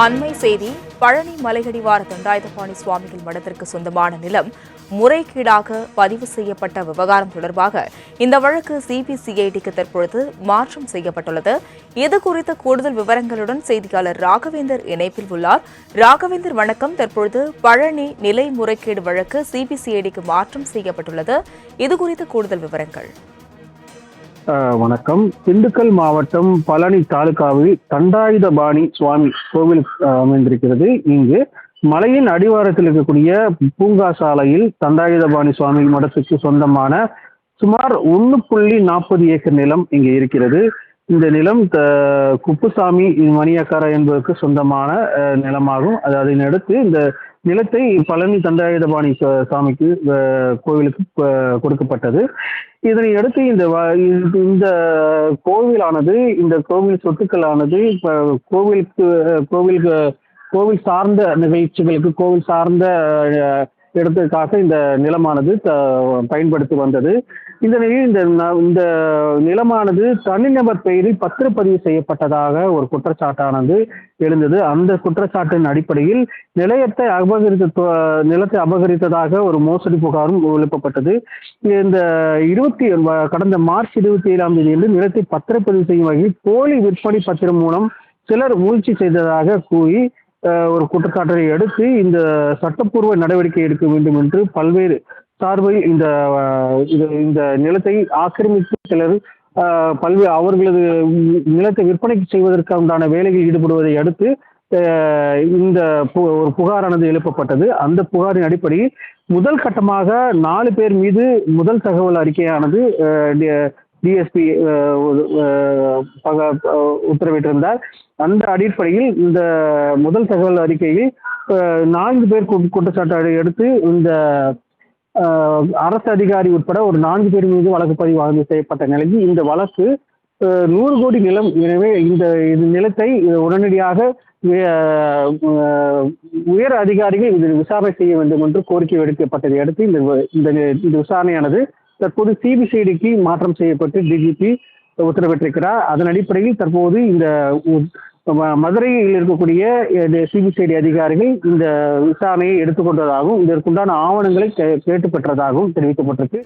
அண்மை செய்தி பழனி மலையடிவார தண்டாயுதபாணி சுவாமிகள் மடத்திற்கு சொந்தமான நிலம் முறைகேடாக பதிவு செய்யப்பட்ட விவகாரம் தொடர்பாக இந்த வழக்கு சிபிசிஐடிக்கு தற்பொழுது மாற்றம் செய்யப்பட்டுள்ளது. இதுகுறித்த கூடுதல் விவரங்களுடன் செய்தியாளர் ராகவேந்தர் இணைப்பில் உள்ளார். ராகவேந்தர் வணக்கம். தற்பொழுது பழனி நிலை முறைகேடு வழக்கு சிபிசிஐடிக்கு மாற்றம் செய்யப்பட்டுள்ளது. இதுகுறித்த கூடுதல் விவரங்கள். வணக்கம். திண்டுக்கல் மாவட்டம் பழனி தாலுகாவில் தண்டாயுதபாணி சுவாமி கோவில் அமைந்திருக்கிறது. இங்கு மலையின் அடிவாரத்தில் இருக்கக்கூடிய பூங்கா சாலையில் தண்டாயுதபாணி சுவாமி மடத்துக்கு சொந்தமான சுமார் 1.40 ஏக்கர் நிலம் இங்கே இருக்கிறது. இந்த நிலம் குப்புசாமி மணியக்கார என்பதற்கு சொந்தமான நிலமாகும். அதனையடுத்து இந்த நிலத்தை பழனி தண்டாயுதபாணி சாமிக்கு கோவிலுக்கு கொடுக்கப்பட்டது. இதனை அடுத்து இந்த கோவிலானது இந்த கோவில் சொத்துக்களானது கோவில் சார்ந்த நிகழ்ச்சிகளுக்கு கோவில் சார்ந்த இடத்துக்காக இந்த நிலமானது பயன்படுத்தி வந்தது. இந்த நிலையில் இந்த நிலமானது தனிநபர் பெயரில் பத்திரப்பதிவு செய்யப்பட்டதாக ஒரு குற்றச்சாட்டானது எழுந்தது. அந்த குற்றச்சாட்டின் அடிப்படையில் நிலத்தை அபகரித்ததாக ஒரு மோசடி புகாரும் எழுப்பப்பட்டது. இந்த கடந்த மார்ச் 27ஆம் தேதி நிலத்தை பத்திரப்பதிவு செய்யும் வகையில் போலி விற்பனை பத்திரம் மூலம் சிலர் மூழ்ச்சி செய்ததாக கூறி ஒரு குற்றச்சாட்டை அடுத்து இந்த சட்டப்பூர்வ நடவடிக்கை எடுக்க வேண்டும் என்று பல்வேறு சார்பில் இந்த நிலத்தை ஆக்கிரமித்து சிலர் அவர்களது நிலத்தை விற்பனைக்கு செய்வதற்கு உண்டான வேலைகளில் ஈடுபடுவதை அடுத்து இந்த ஒரு புகாரானது எழுப்பப்பட்டது. அந்த புகாரின் அடிப்படையில் முதல் கட்டமாக 4 பேர் மீது முதல் தகவல் அறிக்கையானது டிஎஸ்பி உத்தரவிட்டிருந்தார். அந்த அடிப்படையில் இந்த முதல் தகவல் அறிக்கையில் 4 பேர் குற்றச்சாட்டை அடுத்து இந்த அரசு அதிகாரி உட்பட ஒரு 4 பேர் மீது வழக்கு பதிவு செய்யப்பட்ட நிலையில் இந்த வழக்கு 100 கோடி நிலம். எனவே இந்த நிலத்தை உடனடியாக உயர் அதிகாரிகள் இதில் விசாரணை செய்ய வேண்டும் என்று கோரிக்கை விடுக்கப்பட்டதை அடுத்து இந்த விசாரணையானது தற்போது சிபிசிஐடிக்கு மாற்றம் செய்யப்பட்டு டிஜிபி உத்தரவிட்டிருக்கிறார். அதன் அடிப்படையில் தற்போது இந்த மதுரையில் இருக்கக்கூடிய சிபிசிஐடி அதிகாரிகள் இந்த விசாரணையை எடுத்துக்கொண்டதாகவும் இதற்குண்டான ஆவணங்களை கேட்டு பெற்றதாகவும் தெரிவிக்கப்பட்டிருக்கு.